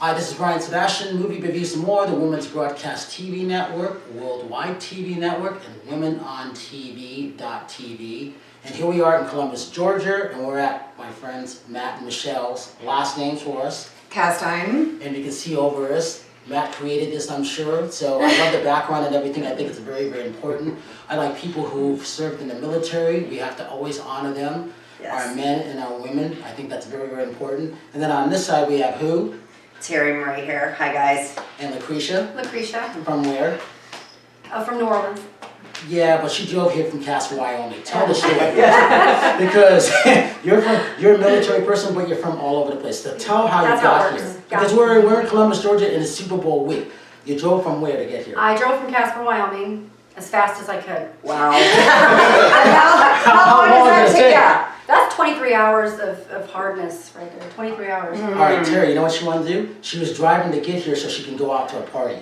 Hi, this is Brian Sebastian, Movie Reviews and More, the Women's Broadcast TV Network, Worldwide TV Network, and WomenOnTV.tv. And here we are in Columbus, Georgia, and we're at my friends Matt and Michelle's last names for us. Castine. And you can see over us, Matt created this, I'm sure, so I love the background and everything. I think it's very, very important. I like people who've served in the military. We have to always honor them, yes. Our men and our women. I think that's very, very important. And then on this side we have who? Terri Marie here. Hi, guys. And Lacrisha. Lacrisha. From where? From New Orleans. Yeah, but she drove here from Casper, Wyoming. Tell the story. Because you're a military person, but you're from all over the place. So tell how you got here. Because we're in Columbus, Georgia, and it's Super Bowl week. You drove from where to get here? I drove from Casper, Wyoming, as fast as I could. Wow. How long did that take? That's 23 hours of hardness right there. 23 hours. All right, Terri, you know what she wanted to do? She was driving to get here so she can go out to a party.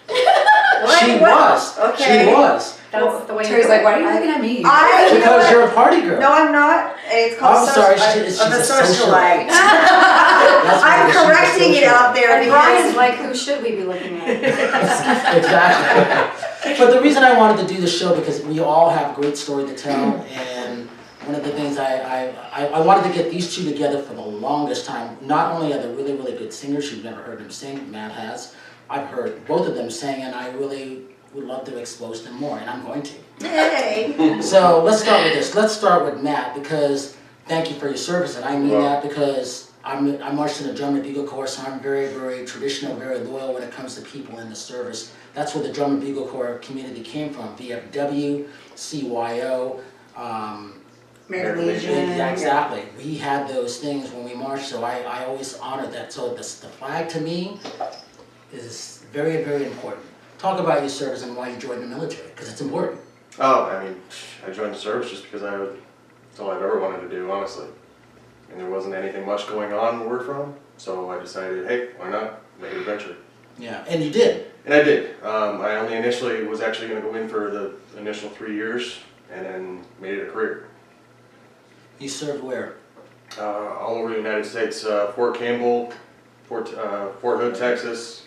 She was. Okay. She was. That's the way. Terry's like, why are you looking at me? Because you're a party girl. No, I'm not. It's called she's I'm a a socialite. I'm correcting it out there. And Brian's like, who should we be looking at? Exactly. But the reason I wanted to do the show because we all have great story to tell, and one of the things I wanted to get these two together for the longest time. Not only are they really, really good singers, you've never heard them sing, Matt has. I've heard both of them sing, and I really would love to expose them more, and I'm going to. Yay! So let's start with this. Let's start with Matt, because thank you for your service, and I mean that because I marched in the Drum and Bugle Corps, so I'm very, very traditional, very loyal when it comes to people in the service. That's where the Drum and Bugle Corps community came from, VFW, CYO, American Legion. Yeah, exactly. We had those things when we marched, so I always honored that. So the flag to me is very, very important. Talk about your service and why you joined the military, because it's important. Oh, I mean, I joined the service just because that's all I've ever wanted to do, honestly. And there wasn't anything much going on where we're from, so I decided, hey, why not make an adventure? Yeah, and you did. And I did. I only initially was actually going to go in for the initial 3 years, and then made it a career. You served where? All over the United States, Fort Campbell, Fort Hood, Texas,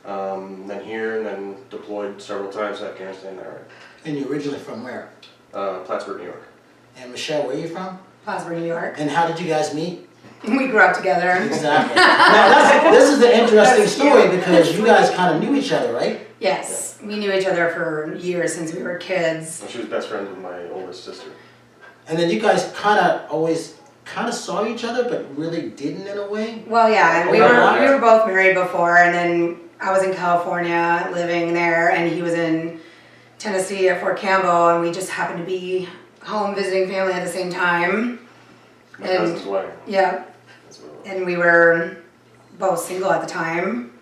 then here, and then deployed several times to Afghanistan and Iraq. And you're originally from where? Plattsburgh, New York. And Michelle, where are you from? Plattsburgh, New York. And how did you guys meet? We grew up together. Exactly. Now this is the interesting story because you guys kind of knew each other, right? Yes, we knew each other for years since we were kids. Well, she was best friends with my oldest sister. And then you guys always saw each other, but really didn't in a way? Well, yeah, we were both married before, and then I was in California living there, and he was in Tennessee at Fort Campbell, and we just happened to be home visiting family at the same time. My cousin's wedding. Yeah. And we were both single at the time.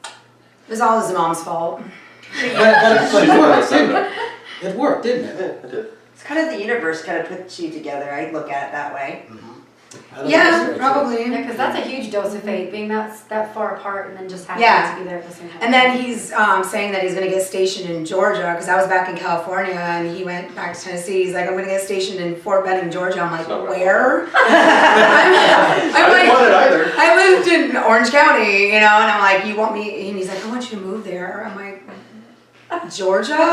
It was all his mom's fault. But it worked, didn't it? It worked, didn't it? Yeah, it did. It's kind of the universe kind of puts you together. I look at it that way. Mm-hmm. Yeah, probably. Yeah, because that's a huge dose of faith, being that far apart and then just having to be there at the same time. And then he's saying that he's going to get stationed in Georgia, because I was back in California and he went back to Tennessee. He's like, I'm going to get stationed in Fort Benning, Georgia. I'm like, where? I didn't want it either. I lived in Orange County, and I'm like, you want me? And he's like, I want you to move there. I'm like, Georgia? What is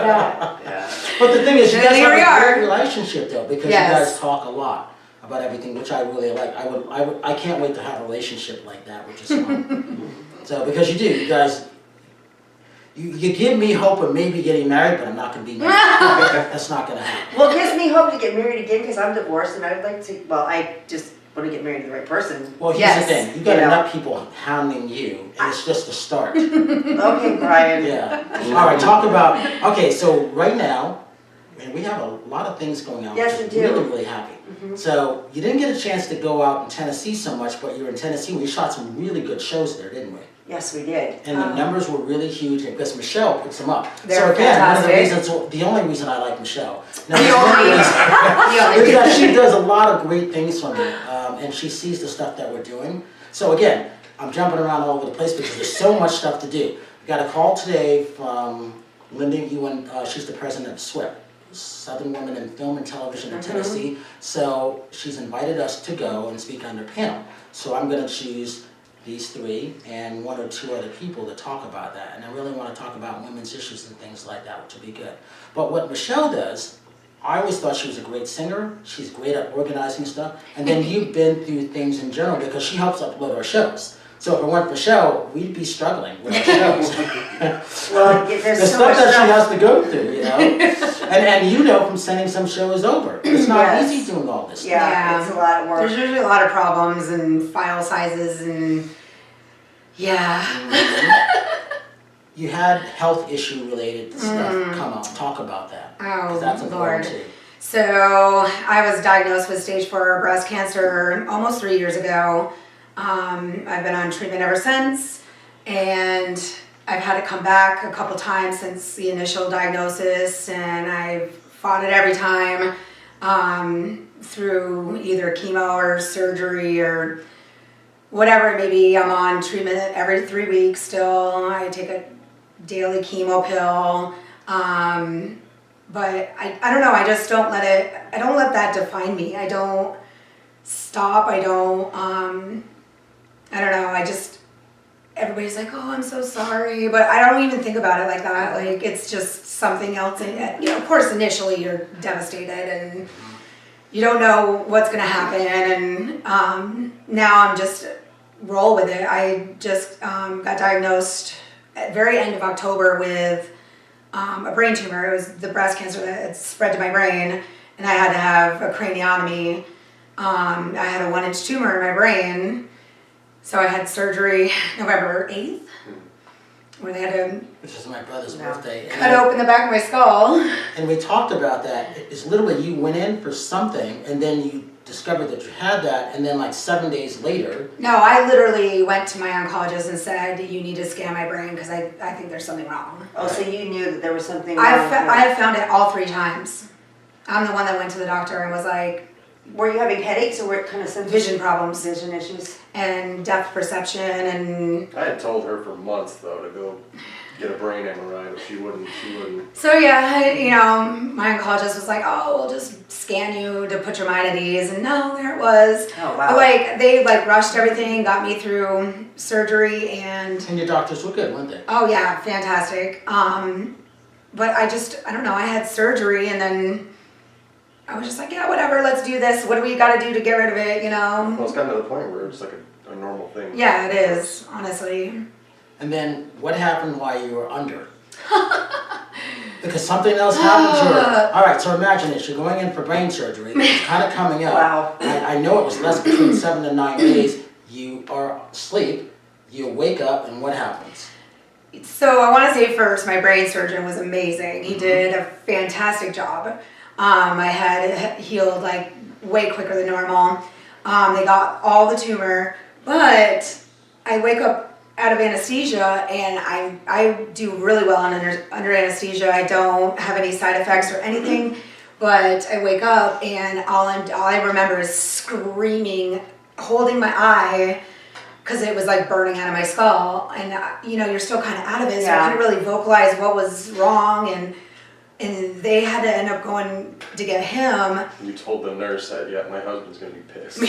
that? Yeah. But the thing is, you guys Here we have a are. great relationship though, because you guys talk a lot about everything, which I really like. I can't wait to have a relationship like that, which is fun. So, because you do, you guys, you give me hope of maybe getting married, but I'm not going to be married. That's not going to happen. Well, it gives me hope to get married again because I'm divorced and I'd like to, I just want to get married to the right person. Well, here's the thing. You got enough people hounding you, and it's just a start. Okay, Brian. Yeah. All right, talk about, okay, so right now, and we have a lot of things going on. Yes, we do. Really, really happy. So you didn't get a chance to go out in Tennessee so much, but you were in Tennessee. We shot some really good shows there, didn't we? Yes, we did. And the numbers were really huge, and because Michelle puts them up. They're so again, fantastic. the only reason I like Michelle. Now, The only is that she does a lot of great things for me, and she sees the stuff that we're doing. So again, I'm jumping around all over the place because there's so much stuff to do. We got a call today from Linda Ewan. She's the president of SWIP. Southern women in film and television in Tennessee. So she's invited us to go and speak on their panel. So I'm gonna choose these 3 and 1 or 2 other people to talk about that. And I really want to talk about women's issues and things like that, which would be good. But what Michelle does, I always thought she was a great singer. She's great at organizing stuff. And then you've been through things in general because she helps upload our shows. So if it weren't for Michelle, we'd be struggling with our shows. Well, there's The so stuff much that she stuff. has to go through, you know? and you know from sending some shows over. It's not Yes. easy doing all this stuff. Yeah, it's a lot of work. There's usually a lot of problems and file sizes and You had health issue related stuff come up. Talk about that. Oh, 'Cause that's important Lord. too. So I was diagnosed with stage 4 breast cancer almost 3 years ago. I've been on treatment ever since, and I've had it come back a couple times since the initial diagnosis, and I've fought it every time through either chemo or surgery or whatever it may be. I'm on treatment every 3 weeks still. I take a daily chemo pill. But I don't know, I just don't let that define me. I don't stop, I don't know, everybody's like, oh, I'm so sorry, but I don't even think about it like that. Like, it's just something else. And, you know, of course, initially you're devastated and you don't know what's gonna happen, and now I'm just roll with it. I just got diagnosed at very end of October with a brain tumor. It was the breast cancer that had spread to my brain, and I had to have a craniotomy. I had a 1-inch tumor in my brain, so I had surgery November 8th, where they had to Which is my brother's birthday. cut open the back of my skull. And we talked about that. It's literally you went in for something, and then you discovered that you had that, and then like 7 days later. No, I literally went to my oncologist and said, you need to scan my brain because I think there's something wrong. Oh, so you knew that there was something wrong I with you. have found it all 3 times. I'm the one that went to the doctor and was like, Were you having headaches or what kind of symptoms? vision problems Vision issues? and depth perception and I had told her for months though to go get a brain MRI, but she wouldn't. so yeah, you know, my oncologist was like, oh, we'll just scan you to put your mind at ease, and no, there it was. Oh, But wow. like, they like rushed everything, got me through surgery, and And your doctors were good, weren't they? oh yeah, fantastic. But I don't know, I had surgery and then I was just like, yeah, whatever, let's do this. What do we gotta do to get rid of it, you know? Well, it's gotten to the point where it's like a normal thing. Yeah, it is, honestly. And then what happened while you were under? Because something else happened to her. All right, so imagine this. You're going in for brain surgery. It's kind of coming up. Wow. I know it was less between 7 to 9 days. You are asleep. You wake up, and what happens? So I want to say first, my brain surgeon was amazing. He did a fantastic job. I had healed like way quicker than normal. They got all the tumor, but I wake up out of anesthesia, and I do really well under anesthesia. I don't have any side effects or anything, but I wake up and all I remember is screaming, holding my eye, because it was like burning out of my skull, and you know, you're still kind of out of it, so I couldn't really vocalize what was wrong, and they had to end up going to get him. You told the nurse that, yeah, my husband's gonna be pissed. Oh,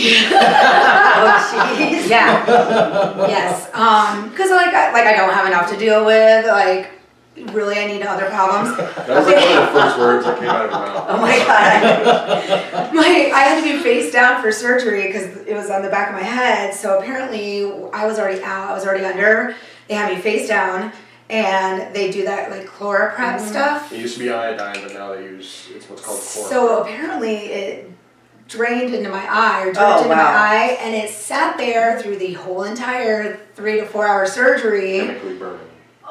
jeez. Yeah. Yes. Because like I don't have enough to deal with. Like, really, I need other problems. That was like one of the first words that came out of her mouth. Oh my god. I had to be face down for surgery because it was on the back of my head. So apparently, I was already out. I was already under. They had me face down, and they do that like chloroprep stuff. It used to be iodine, but now they use, it's what's called chloroquine. So apparently, it drained into my eye or dripped Oh, into my wow. eye, and it sat there through the whole entire 3 to 4 hour surgery. Chemically burning.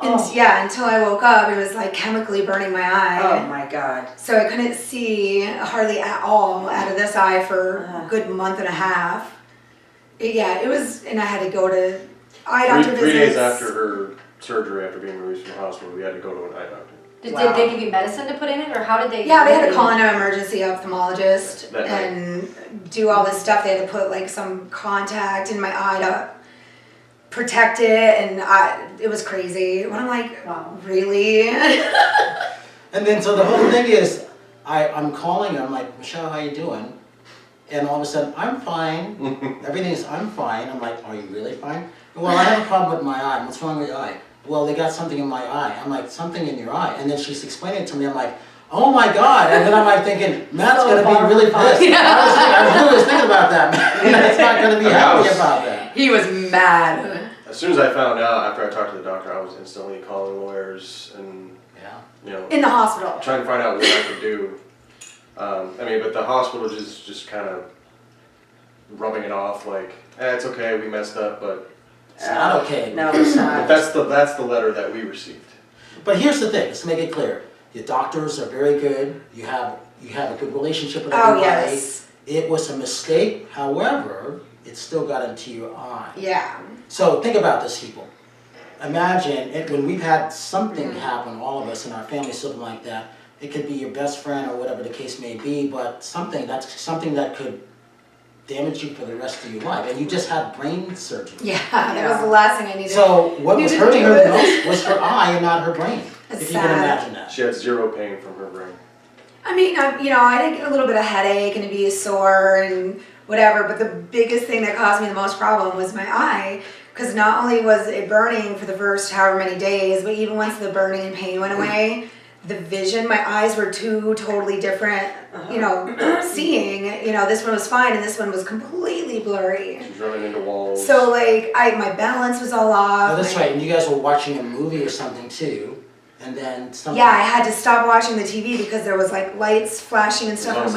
And yeah, until I woke up, it was like chemically burning my eye. Oh my god. So I couldn't see hardly at all out of this eye for a good month and a half. It was, and I had to go to eye doctor visits. 3 days after her surgery, after being released from the hospital, we had to go to an eye doctor. Did they give you medicine to put in it, or how did they? Yeah, they had to call in an emergency ophthalmologist That night. and do all this stuff. They had to put like some contact in my eye to protect it, and it was crazy. When I'm like, Wow. really? And then, so the whole thing is, I'm calling her, I'm like, Michelle, how you doing? And all of a sudden, I'm fine. I'm fine. I'm like, are you really fine? Well, I have a problem with my eye. What's wrong with your eye? Well, they got something in my eye. I'm like, something in your eye? And then she's explaining it to me. I'm like, oh my God. And then I'm like thinking, Matt's So going to be really pissed. I really was thinking about that. Matt's not going to be happy about that. He was mad. As soon as I found out, after I talked to the doctor, I was instantly calling lawyers and, In the hospital. trying to find out what I could do. But the hospital just kind of rubbing it off like, it's okay, we messed up, but It's not okay. No, it's not. that's the letter that we received. But here's the thing, let's make it clear. Your doctors are very good. You have a good relationship with Oh, everybody. yes. It was a mistake, however, it still got into your eye. Yeah. So think about this, people. Imagine when we've had something happen, all of us in our family, something like that. It could be your best friend or whatever the case may be, but something that could damage you for the rest of your life. And you just had brain surgery. Yeah, that was the last thing I needed. So what was You didn't hurting do her it. the most was her eye and not her brain. It's If you can sad. imagine that. She had zero pain from her brain. I mean, I did get a little bit of headache and it'd be sore and whatever, but the biggest thing that caused me the most problem was my eye. Because not only was it burning for the first however many days, but even once the burning and pain went away, the vision, my eyes were two totally different, seeing. This one was fine and this one was completely blurry. She was running into walls. So my balance was all off. Oh, that's right. And you guys were watching a movie or something too, and then something. Yeah, I had to stop watching the TV because there was lights flashing and stuff. And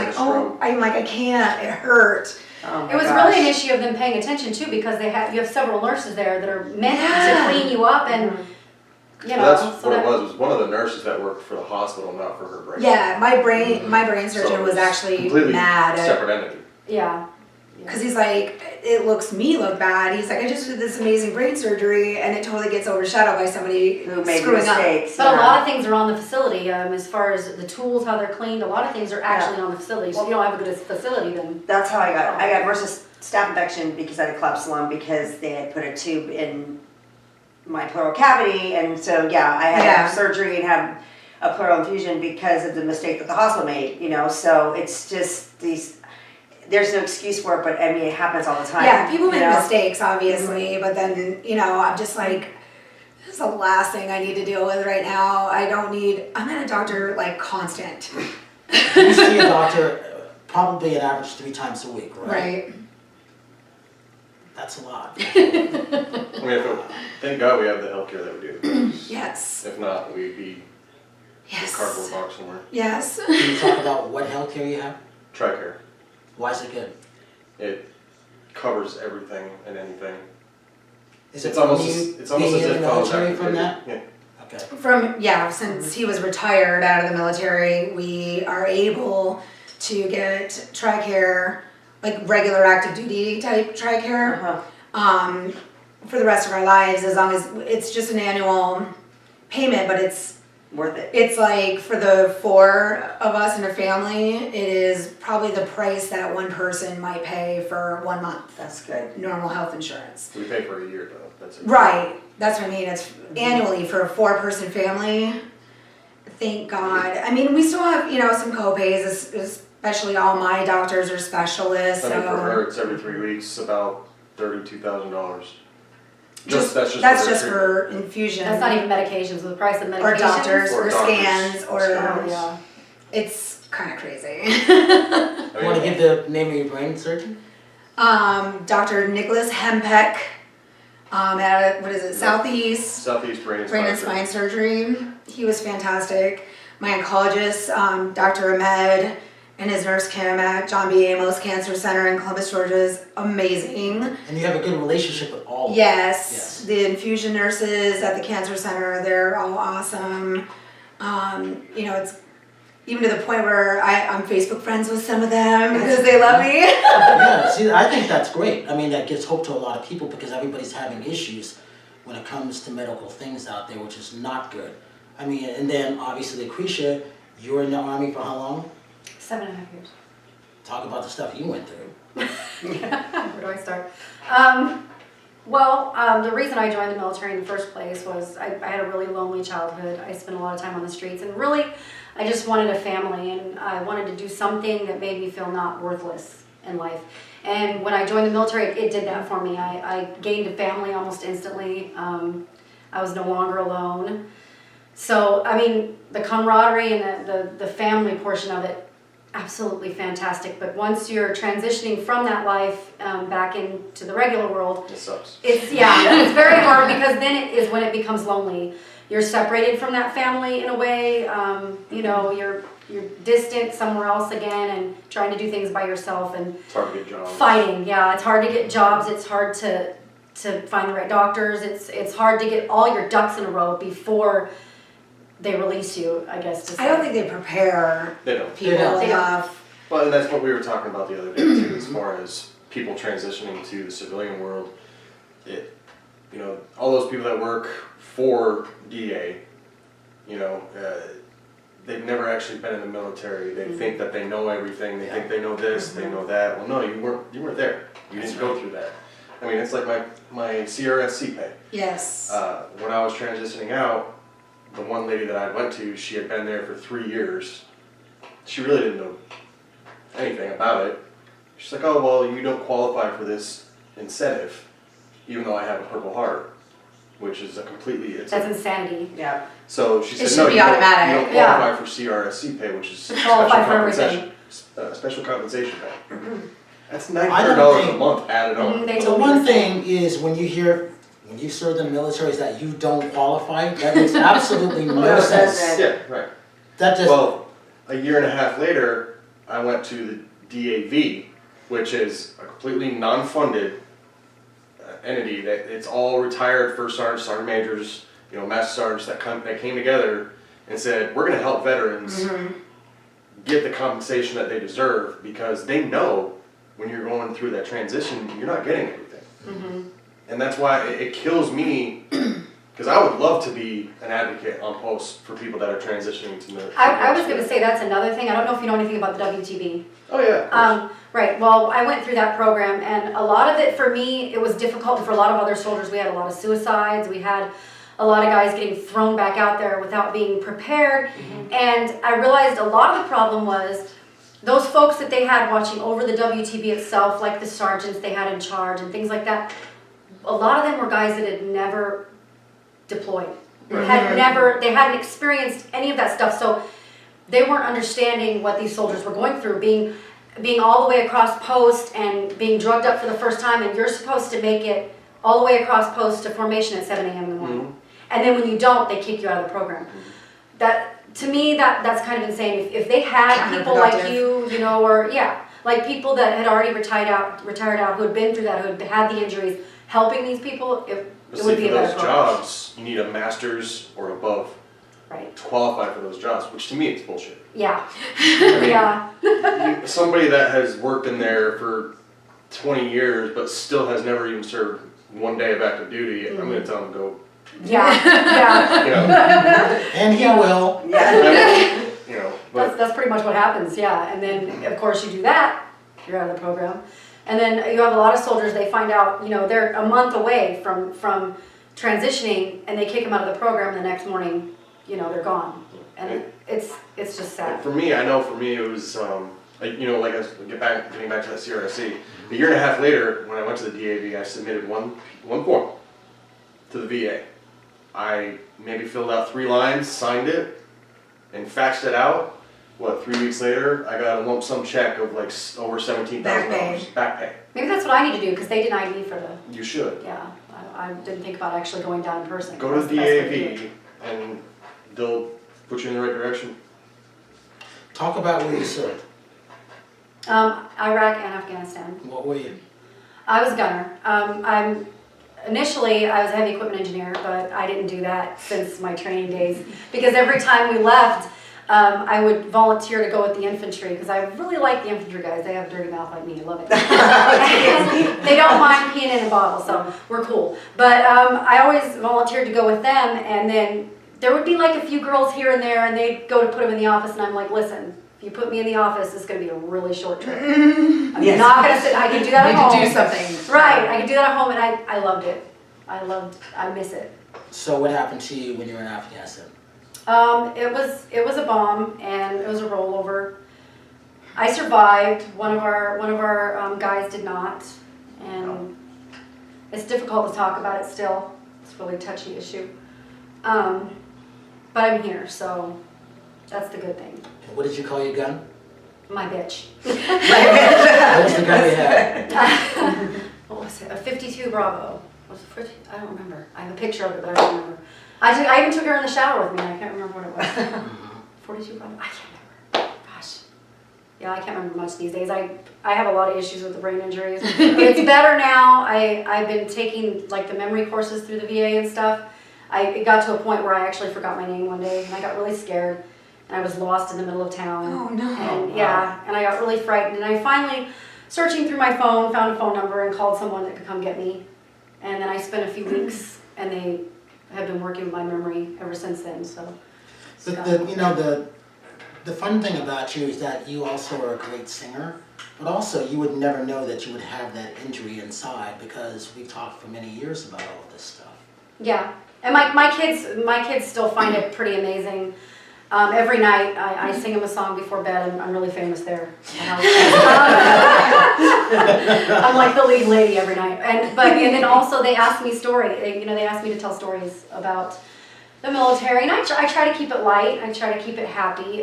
I'm like, I can't. It hurt. Oh my It was gosh. really an issue of them paying attention too, because you have several nurses there that are meant to clean you up and, That's so what that. it was one of the nurses that worked for the hospital, not for her brain. Yeah, my brain surgeon So was it's actually completely mad at, separate entity. Yeah. because he's like, it looks bad. He's like, I just did this amazing brain surgery and it totally gets overshadowed by somebody Who made screwing mistakes. But a lot of things are on the facility, as far as the tools, how they're cleaned, a lot of things are actually on the facility. So if you don't have a good facility, then. That's how I got MRSA staph infection because I had a collapsed lung because they had put a tube in my pleural cavity, and so I had to have surgery and have a pleural infusion because of the mistake that the hospital made. So it's just these. There's no excuse for it, but I mean it happens all the time. Yeah, people make mistakes, obviously, but then, I'm just like, this is the last thing I need to deal with right now. I'm at a doctor constant. You see a doctor probably an average 3 times a week, right? Right. That's a lot. Thank God we have the healthcare that we do. Yes. If not, we'd be in a Yes. cardboard box somewhere. Yes. Can you talk about what healthcare you have? TRICARE. Why is it good? It covers everything and anything. Is it It's almost you it's almost being as in if the military from that? Yeah. Okay. Since he was retired out of the military, we are able to get TRICARE, regular active duty type TRICARE, for the rest of our lives, as long as it's just an annual payment, but it's Worth it. It's for the 4 of us in a family, it is probably the price that one person might pay for 1 month. That's good. Normal health insurance. We pay for a year though. That's it. Right. That's what I mean. It's annually for a 4-person family. Thank God. I mean, we still have, some co-pays, especially all my doctors are specialists. I mean, So for her, it's every 3 weeks, about $32,000. that's for just treatment. for infusion. That's not even medications, the price of medications. Or doctors, Or or doctors. scans, or Yeah. it's kind of crazy. I You want to give the name of your brain surgeon? Dr. Nicholas Hempeck, at Southeast Southeast Brain and Brain and Spine Surgery. He was fantastic. My oncologist, Dr. Ahmed, and his nurse Kim at John B. Amos Cancer Center in Columbus, Georgia is amazing. And you have a good relationship with all of them? Yes, the infusion nurses at the cancer center, they're all awesome. It's even to the point where I'm Facebook friends with some of them because they love me. Yeah, see, I think that's great. I mean, that gives hope to a lot of people because everybody's having issues when it comes to medical things out there, which is not good. I mean, and then obviously, Lacrisha, you were in the Army for how long? 7.5 years. Talk about the stuff you went through. Where do I start? Well, the reason I joined the military in the first place was I had a really lonely childhood. I spent a lot of time on the streets, and really, I just wanted a family, and I wanted to do something that made me feel not worthless in life. And when I joined the military, it did that for me. I gained a family almost instantly. I was no longer alone. So, I mean, the camaraderie and the family portion of it, absolutely fantastic. But once you're transitioning from that life back into the regular world, It sucks. it's very hard, because then it is when it becomes lonely. You're separated from that family in a way. You know, you're distant somewhere else again and trying to do things by yourself and It's hard to get jobs. fighting. Yeah, it's hard to get jobs. It's hard to find the right doctors. It's hard to get all your ducks in a row before they release you, I guess. To say. I don't think they prepare They don't. people don't. enough. But that's what we were talking about the other day too, as far as people transitioning to the civilian world. You know, all those people that work for DA, you know, they've never actually been in the military. They think that they know everything. They think they know this, they know that. Well, no, you weren't there. You didn't go through that. I mean, it's like my CRSC pay. Yes. When I was transitioning out, the one lady that I went to, she had been there for 3 years. She really didn't know anything about it. She's like, oh, well, you don't qualify for this incentive, even though I have a Purple Heart, which is a completely... That's insanity. Yeah. So she It said, should no, be you don't automatic. qualify for CRSC pay, which is Qualify for everything. special compensation pay. That's I $900 don't a think- month added on. They So told me one the same. thing is when you serve in the military is that you don't qualify, that makes absolutely no No, it sense. doesn't. Yeah, right. That just, Well, a year and a half later, I went to the DAV, which is a completely non-funded entity that it's all retired first sergeants, sergeant majors, you know, master sergeants that came together and said, we're going to help veterans get the compensation that they deserve, because they know when you're going through that transition, you're not getting everything. And that's why it kills me, because I would love to be an advocate on post for people that are transitioning to military. I was going to say that's another thing. I don't know if you know anything about the WTB. Oh yeah. Of course. Right, well, I went through that program, and a lot of it for me, it was difficult, and for a lot of other soldiers, we had a lot of suicides, we had a lot of guys getting thrown back out there without being prepared, and I realized a lot of the problem was those folks that they had watching over the WTB itself, like the sergeants they had in charge and things like that, a lot of them were guys that had never deployed, they hadn't experienced any of that stuff, so they weren't understanding what these soldiers were going through, being all the way across post and being drugged up for the first time, and you're supposed to make it all the way across post to formation at 7 a.m. in the morning. And then when you don't, they kick you out of the program. That, to me, that's kind of insane. If they had people like you know, or like people that had already retired out, who had been through that, who had had the injuries, helping these people, it would be a better for those program. jobs, you need a master's or above Right. to qualify for those jobs, which to me it's bullshit. Yeah. I mean, Yeah. somebody that has worked in there for 20 years but still has never even served one day of active duty, I'm going to tell them to go. Yeah. You know, and he will. you know, but That's pretty much what happens, yeah. And then, of course, you do that, you're out of the program. And then you have a lot of soldiers, they find out, you know, they're a month away from transitioning, and they kick them out of the program, and the next morning, you know, they're gone. And it's just sad. for me, it was, like, you know, like I was getting back to that CRSC. A year and a half later, when I went to the DAV, I submitted one form to the VA. I maybe filled out 3 lines, signed it, and faxed it out. 3 weeks later, I got a lump sum check of like over $17,000 back pay. Maybe that's what I need to do, because they denied me for the, You should. yeah. I didn't think about actually going down in person. Go to That's the best way to do it. DAV and they'll put you in the right direction. Talk about where you served. Iraq and Afghanistan. What were you? I was a gunner. Initially, I was a heavy equipment engineer, but I didn't do that since my training days, because every time we left, I would volunteer to go with the infantry, because I really like the infantry guys. They have a dirty mouth like me. I love it. They don't mind peeing in a bottle, so we're cool. But I always volunteered to go with them, and then there would be like a few girls here and there, and they'd go to put them in the office, and I'm like, listen, If you put me in the office, it's going to be a really short trip. I'm not going to sit. I can do that at home. You can do something. Right. I can do that at home, and I loved it. I miss it. So what happened to you when you were in Afghanistan? It was a bomb, and it was a rollover. I survived. One of our guys did not, and it's difficult to talk about it still. It's a really touchy issue. But I'm here, so that's the good thing. And what did you call your gun? My bitch. What was the gun you had? What was it? A 52 Bravo. Was it 50? I don't remember. I have a picture of it, but I don't remember. I even took her in the shower with me. I can't remember what it was. 42 Bravo. I can't remember. Gosh. Yeah, I can't remember much these days. I have a lot of issues with the brain injuries. It's better now. I've been taking like the memory courses through the VA and stuff. It got to a point where I actually forgot my name one day, and I got really scared, and I was lost in the middle of town. Oh no. And yeah, and I got really frightened, and I finally, searching through my phone, found a phone number and called someone that could come get me. And then I spent a few weeks, and they have been working with my memory ever since then. So, The fun thing about you is that you also are a great singer, but also you would never know that you would have that injury inside because we've talked for many years about all of this stuff. yeah, and my kids still find it pretty amazing. Every night I sing them a song before bed, and I'm really famous there. I'm like the lead lady every night, and then also they ask me they ask me to tell stories about the military, and I try to keep it light. I try to keep it happy,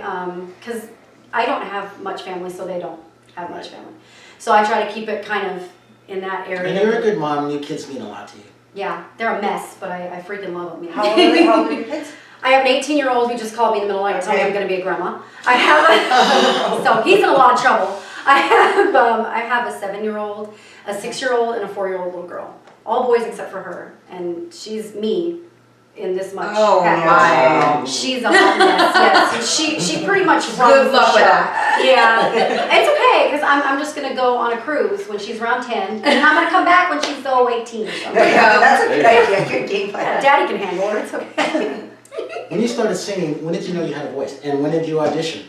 because I don't have much family, so they don't have much family. So I try to keep it kind of in that area. And you're a good mom, and your kids mean a lot to you. Yeah, they're a mess, but I freaking love them. How old are your kids? I have an 18-year-old who just called me in the middle of the night telling me I'm going to be a grandma. I have so he's in a lot of trouble. I have a 7-year-old, a 6-year-old, and a 4-year-old little girl. All boys except for her, and she's me in this much. Oh my. She's a hot mess. Yes, she pretty much runs Good luck the with show. that. Yeah, it's okay because I'm just going to go on a cruise when she's around 10, and I'm going to come back when she's 18. So. That's a good idea. Good game plan. Daddy can handle her. It's okay. When you started singing, when did you know you had a voice, and when did you audition?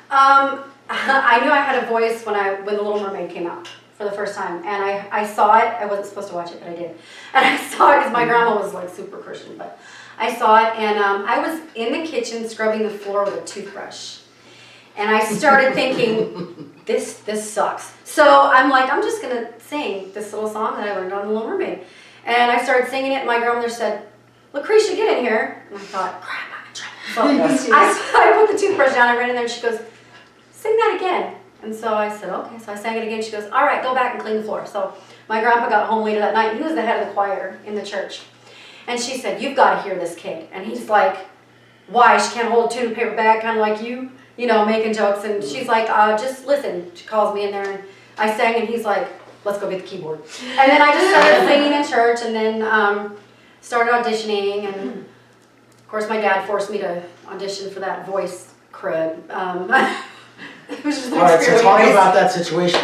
I knew I had a voice when The Little Mermaid came out for the first time, and I saw it. I wasn't supposed to watch it, but I did, and I saw it because my grandma was like super Christian. But I saw it, and I was in the kitchen scrubbing the floor with a toothbrush, and I started thinking, this sucks. So I'm like, I'm just gonna sing this little song that I learned on The Little Mermaid, and I started singing it. And my grandmother said, "Lacrisha, get in here." And I thought, crap, I'm in trouble. So I put the toothbrush down, I ran in there, and she goes, "Sing that again." And so I said, okay. So I sang it again. She goes, "All right, go back and clean the floor." So my grandpa got home later that night, and he was the head of the choir in the church. And she said, "You've got to hear this kid." And he's like, "Why? She can't hold a tuna paper bag, kind of like you, making jokes." And she's like, "Just listen." She calls me in there, and I sang, and he's like, "Let's go get the keyboard." And then I just started singing in church, and then started auditioning, and of course my dad forced me to audition for that voice crud. It was just an All right, so talk experience. about that situation.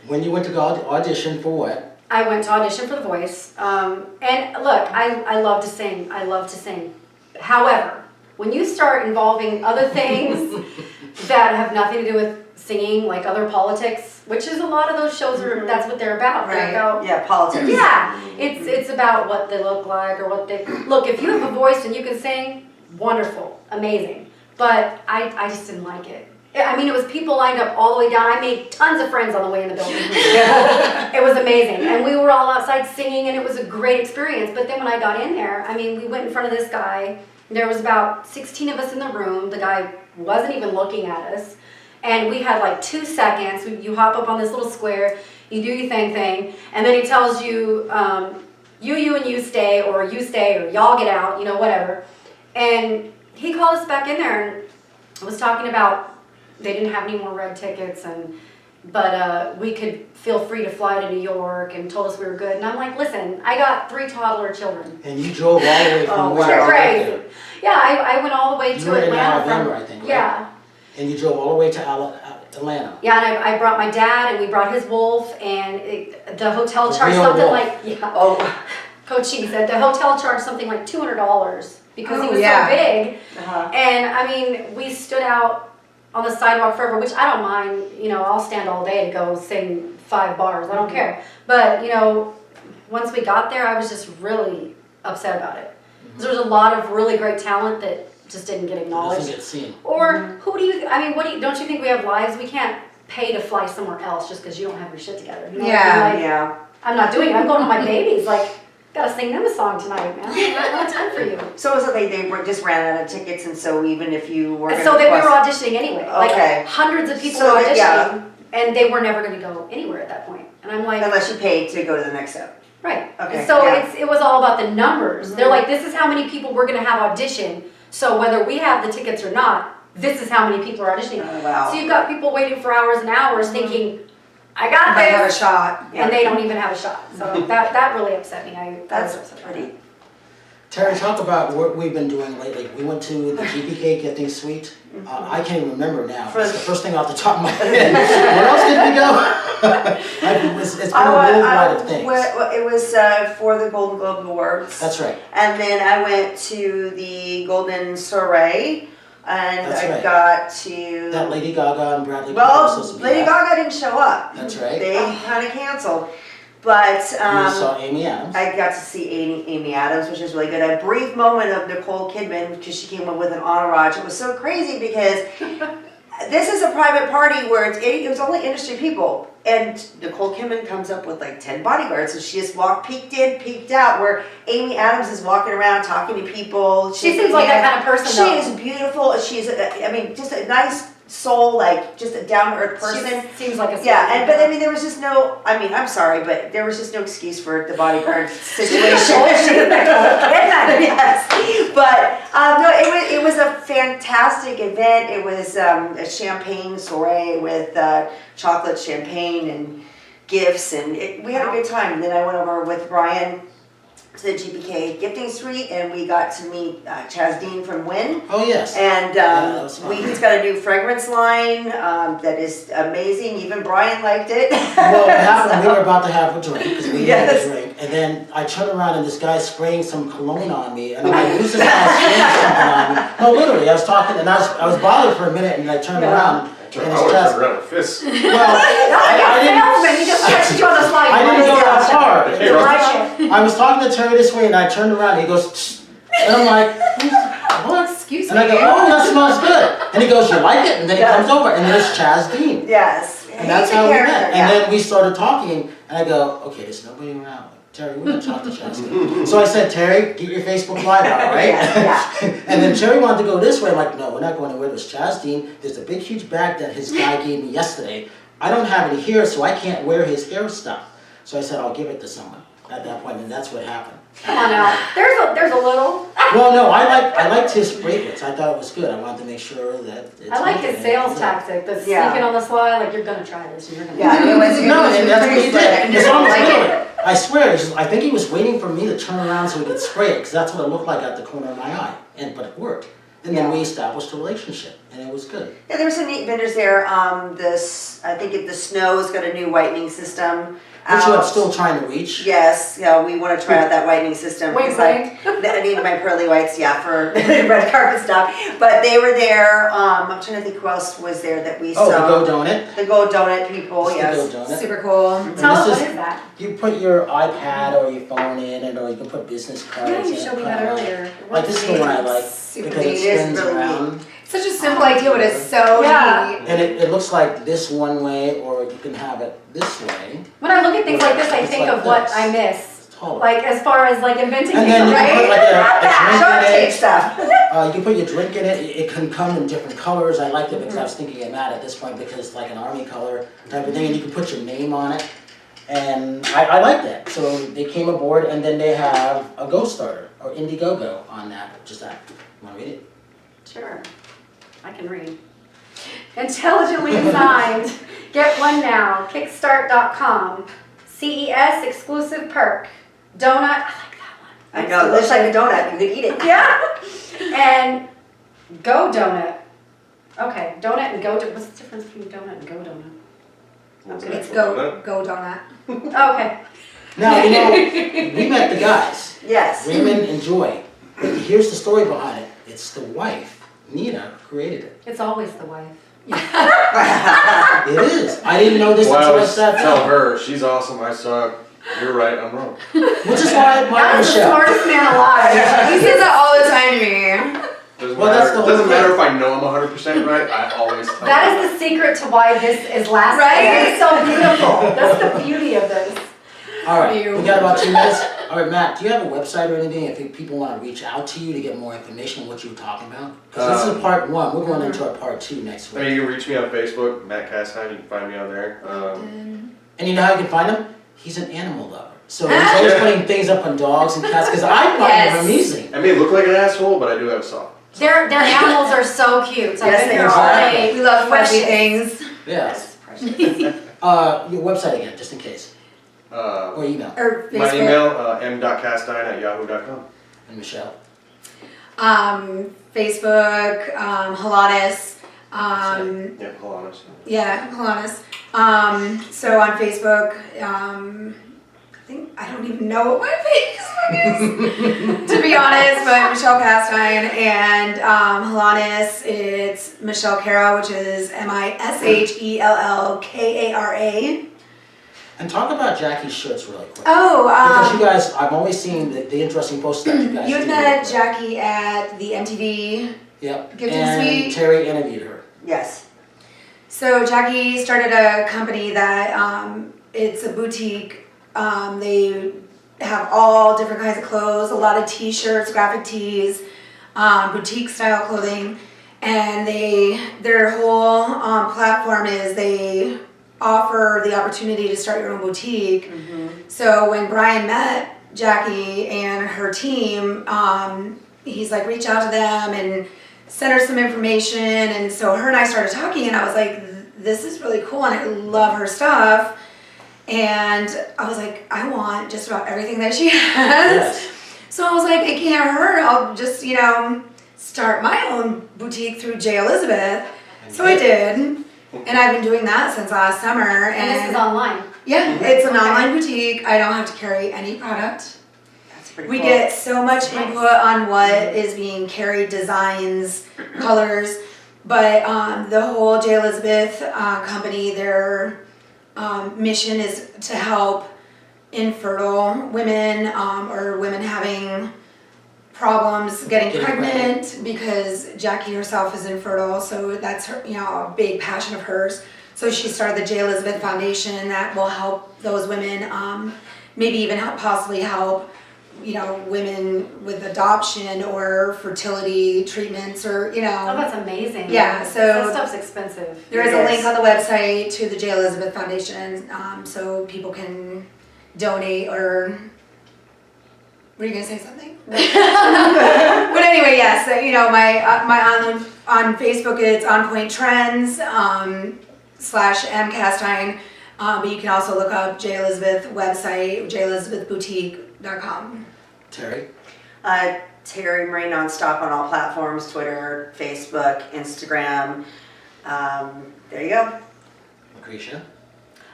When you went to go audition for what? I went to audition for The Voice, and look, I love to sing. I love to sing. However, when you start involving other things that have nothing to do with singing, like other politics, which is a lot of those shows are. That's what they're about. Right. They're about, Yeah, politics. yeah, it's about what they look like or what they look. If you have a voice and you can sing, wonderful, amazing. But I just didn't like it. I mean, it was people lined up all the way down. I made tons of friends on the way in the building. It was amazing. And we were all outside singing, and it was a great experience. But then when I got in there, I mean, we went in front of this guy. There was about 16 of us in the room. The guy wasn't even looking at us. And we had like 2 seconds. You hop up on this little square, you do your thing, and then he tells you, you and you stay, or y'all get out, whatever. And he called us back in there and was talking about they didn't have any more red tickets, but we could feel free to fly to New York, and told us we were good. And I'm like, listen, I got 3 toddler children. And you drove all the way from where? You're crazy. Yeah, I went all the way to You were in Atlanta. Alabama, I think, right? Yeah. And you drove all the way to Atlanta. Yeah, and I brought my dad, and we brought his wolf, and the hotel The charged real something wolf. like, yeah. Oh. Coach She said the hotel charged something like $200 because he Oh, was yeah. so big. Uh-huh. And I mean, we stood out on the sidewalk forever, which I don't mind, you know, I'll stand all day to go sing 5 bars, I don't care. But, you know, once we got there, I was just really upset about it. There's a lot of really great talent that just didn't get acknowledged. Doesn't get seen. Or who do you, I mean, don't you think we have lives? We can't pay to fly somewhere else just because you don't have your shit together. You know? Yeah. Yeah. I'm not doing it, I'm going to my babies, like, gotta sing them a song tonight, man. I don't have time for you. So was it they just ran out of tickets, and so even if you were So that we were auditioning anyway. Okay. Like hundreds of people So were that- auditioning, yeah. and they were never going to go anywhere at that point. And I'm like, unless you paid to go to the next step. right. Okay, And so yeah. it was all about the numbers. They're like, this is how many people we're going to have audition. So whether we have the tickets or not, this is how many people are auditioning. Oh, wow. So you've got people waiting for hours and hours, thinking, I got Might have a this, shot. and they don't even have a shot. So that really upset me. I That's was upset about pretty. it. Terry, talk about what we've been doing lately. We went to the GPK Gifting Suite. I can't even remember now. It's the first thing off the top of my head. Where else did we go? It's been a worldwide of things. It was for the Golden Globe Awards. That's right. And then I went to the Golden Soiree, and That's I right. got to. That Lady Gaga and Bradley Cooper were supposed Well, to be Lady at. Gaga didn't show up. That's right. They kind of canceled. But You saw Amy Adams. I got to see Amy Adams, which was really good. A brief moment of Nicole Kidman, because she came up with an entourage. It was so crazy because this is a private party where it was only industry people. And Nicole Kidman comes up with like 10 bodyguards. So she just peeked in, peeked out, where Amy Adams is walking around talking to people. She seems like that kind of person, She though. is beautiful. She's, just a nice soul, like just a down-to-earth person. She seems like a Yeah, but I mean, there was just no, I'm sorry, but there was just no excuse for the bodyguard situation. Yes, but no, it was a fantastic event. It was a champagne soiree with chocolate champagne and gifts, and we had a good time. And then I went over with Brian to the GPK Gifting Suite, and we got to meet Chaz Dean from Wynn. Oh, yes. And that was fun. he's got a new fragrance line that is amazing. Even Brian liked it. Well, what happened, we were about to have a drink, because we Yes. had a drink, and then I turn around and this guy's spraying some cologne on me, and I'm like, who's this guy spraying something on me? No, literally, I was talking, and I was bothered for a minute, and I turned around, and I it's would just, turn around with fists. well, salesman, he just touched you on the slide. I didn't go that far. Hey, Russ. I was talking to Terry this way, and I turned around, and he goes, "Tsk," and I'm like, what? Excuse And I go, me. oh, that smells good. And he goes, you like it? And then he Yeah. comes over, and there's Chaz Dean. Yes. And that's He's a how we character, met. yeah. And then we started talking, and I go, okay, there's nobody around. Terry, we're gonna talk to Chaz Dean. So I said, Terry, get your Facebook Live out, right? Yeah, And then Terry wanted to go this way. I'm like, no, we're not going anywhere. There's Chaz Dean. There's a big, huge bag that his guy gave me yesterday. I don't have any here, so I can't wear his hair stuff. So I said, I'll give it to someone at that point, and that's what happened. Come on now. There's a little. Well, no, I liked his fragrance. I thought it was good. I wanted to make sure that it's I like good. his sales tactic, the Yeah. sneaking on the slide, like you're gonna try this and you're gonna. Yeah, it was. No, it was that's what he pretty did. slick. It's almost Like literally. it. I swear, I think he was waiting for me to turn around so he could spray it, because that's what it looked like at the corner of my eye. But it worked. And then we established a relationship, and it was good. Yeah, there were some neat vendors there. I think the Snow's got a new whitening system. Which I'm out. still trying to reach. Yes, yeah, we want to try out that whitening system. Wink, because I need my pearly whites, yeah, for red carpet stuff. But they were there. I'm trying to think who else was there that we Oh, saw. the Go Donut. The Go Donut people, It's yes. the Go Donut. Super cool. And Tell us this what is that? You put your iPad or your phone in it, or you can put business cards Yeah, in you it. showed me that earlier. Like this is the one I like, Super because it neat. It is spins really around. Such a simple idea, but it's so Yeah. neat. And it looks like this one way, or you can have it this way. When I look at things like this, I It's think like of what this. I miss. Taller. Like as far as like inventing And things, then you can put right? like a Shark drink in Tank it. stuff. You can put your drink in it. It can come in different colors. I liked it because I was thinking of Matt at this point, because it's like an army color type of thing, and you can put your name on it. And I like that. So they came aboard, and then they have a Go Starter or Indiegogo on that. Just that. You want to read it? Sure, I can read. Intelligently designed. Get one now. Kickstart.com. CES exclusive perk. Donut. I like that one. I know, it looks like a donut. You could eat it. Yeah. And Go Donut. Okay, donut and Go Donut. What's the difference between donut and Go Donut? It's go donut. Okay. Now, you know, we met the guys, Yes. Raymond and Joy. But here's the story behind it. It's the wife, Nina, who created it. It's always the wife. It is. I didn't know this Well, I until I always sat tell down. her, she's awesome, I suck. You're right, I'm wrong. Which is why I admire That is the Michelle. smartest man alive. He says that all the time to me. Doesn't Well, that's matter, the whole doesn't matter thing. if I know I'm 100% right, I always tell That her is the secret to why this is lasting. Right? It's so beautiful. That's the beauty of this. All right, You. we got about 2 minutes. All right, Matt, do you have a website or anything if people want to reach out to you to get more information on what you were talking about? Because this is part 1. We're going into our part 2 next I mean, week. you can reach me on Facebook, Matt Castine, you can find me on there. And you know how you can find him? He's an animal lover. So he's always putting things up on dogs and cats because I find Yes. him amazing. I may look like an asshole, but I do have a soft. Their animals are so cute. So Yes, I've been they here all are. day. We love fuzzy Precious. things. Yes. Precious. Your website again, just in case. Or email. Or Facebook. My email, m.castine@yahoo.com. And Michelle. Facebook, Halanis. Yeah, hold on. Yeah, Halanis. So on Facebook, I don't even know what my Facebook is, to be honest, but Michelle Castine, and Halanis, it's Michelle Cara, which is MISHELLKARA. And talk about Jackie's shirts really quick. Oh, Because you guys, I've always seen the interesting posts that you guys you've do. met Jackie at the MTV. Yep. Gifted And Suite. Terry interviewed her. Yes. So Jackie started a company that it's a boutique. They have all different kinds of clothes, a lot of t-shirts, graphic tees, boutique style clothing, and their whole platform is they offer the opportunity to start your own boutique. So when Brian met Jackie and her team, he's like, reach out to them and send her some information. And so her and I started talking, and I was like, this is really cool, and I love her stuff. And I was like, I want just about everything that she has. Yes. So I was like, it can't hurt. I'll just, start my own boutique through J. Elizabeth. So I did. And I've been doing that since last summer. And this is online. Yeah, it's an online boutique. I don't have to carry any product. That's pretty We cool. get so much Nice. input on what is being carried, designs, colors. But the whole J. Elizabeth company, their mission is to help infertile women or women having problems getting pregnant, because Jackie herself is infertile, so that's her, a big passion of hers. So she started the J. Elizabeth Foundation that will help those women, maybe even possibly help women with adoption or fertility treatments, or Oh, that's amazing. Yeah, so- that stuff's expensive. there is It a link is. on the website to the J. Elizabeth Foundation, so people can donate, or were you gonna say something? But anyway, yes, my on Facebook it's On Point Trends /mcastine, but you can also look up J. Elizabeth website, jelizabethboutique.com. Terry. Terri Marie nonstop on all platforms, Twitter, Facebook, Instagram. There you go. Lacrisha.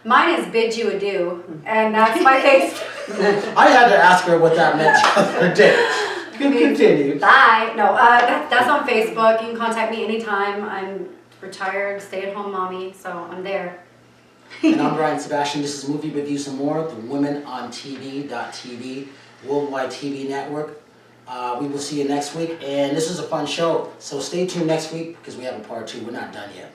Mine is Bid You Adieu, and that's my face. I had to ask her what that meant the other day. Continue. Bye. No, that's on Facebook. You can contact me anytime. I'm retired, stay-at-home mommy, so I'm there. And I'm Brian Sebastian. This is Movie Reviews and More, the Women on TV.tv, worldwide TV network. We will see you next week, and this is a fun show. So stay tuned next week because we have a part 2. We're not done yet.